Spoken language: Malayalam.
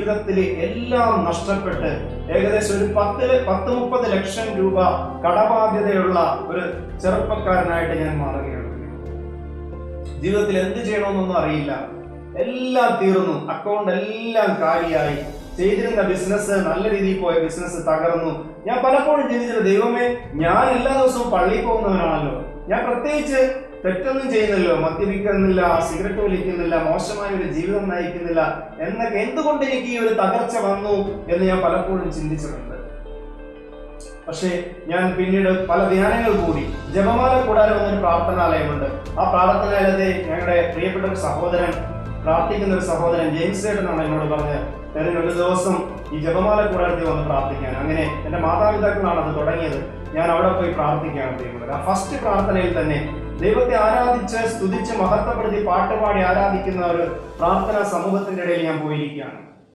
ജീവിതത്തിൽ എല്ലാം നഷ്ടപ്പെട്ട് ഏകദേശം ഒരു 10-30 ലക്ഷം രൂപ കടബാധ്യതയുള്ള ഒരു ചെറുപ്പക്കാരനായിട്ട് ഞാൻ മാറുകയാണ്. ജീവിതത്തിൽ എന്ത് ചെയ്യണമെന്നൊന്നും അറിയില്ല. എല്ലാം തീർന്നു, അക്കൗണ്ട് എല്ലാം കാലിയായി, ചെയ്തിരുന്ന ബിസിനസ്, നല്ല രീതിയിൽ പോയ ബിസിനസ് തകർന്നു. ഞാൻ പലപ്പോഴും ചിന്തിച്ചിട്ട്, ദൈവമേ, ഞാൻ എല്ലാ ദിവസവും പള്ളിയിൽ പോകുന്നവനാണല്ലോ, ഞാൻ പ്രത്യേകിച്ച് തെറ്റൊന്നും ചെയ്യുന്നില്ലോ, മദ്യപിക്കുന്നില്ല, സിഗരറ്റ് വലിക്കുന്നില്ല, മോശമായ ഒരു ജീവിതം നയിക്കുന്നില്ല എന്നൊക്കെ, എന്തുകൊണ്ട് എനിക്ക് ഈ ഒരു തകർച്ച വന്നു എന്ന് ഞാൻ പലപ്പോഴും ചിന്തിച്ചിട്ടുണ്ട്. പക്ഷേ ഞാൻ പിന്നീട് പല ധ്യാനങ്ങൾ കൂടി, ജപമാല കൂടാതെ വന്നൊരു പ്രാർത്ഥനാലയമുണ്ട്. ആ പ്രാർത്ഥനാലയത്തെ ഞങ്ങളുടെ പ്രിയപ്പെട്ട ഒരു സഹോദരൻ, പ്രാർത്ഥിക്കുന്ന ഒരു സഹോദരൻ ജെയിംസ് ചേട്ടനാണ് എന്നോട് പറഞ്ഞത്, ഒരു ദിവസം ഈ ജപമാല കൂടാതെ വന്ന് പ്രാർത്ഥിക്കാൻ. അങ്ങനെ എൻ്റെ മാതാപിതാക്കളാണ് അത് തുടങ്ങിയത്. ഞാൻ അവിടെ പോയി പ്രാർത്ഥിക്കുകയാണ് ചെയ്യുന്നത്. ആ ഫസ്റ്റ് പ്രാർത്ഥനയിൽ തന്നെ ദൈവത്തെ ആരാധിച്ച് സ്തുതിച്ച് മഹത്വപ്പെടുത്തി പാട്ടുപാടി ആരാധിക്കുന്ന ഒരു പ്രാർത്ഥനാ സമൂഹത്തിന്റെ ഇടയിൽ ഞാൻ പോയിരിക്കുകയാണ്.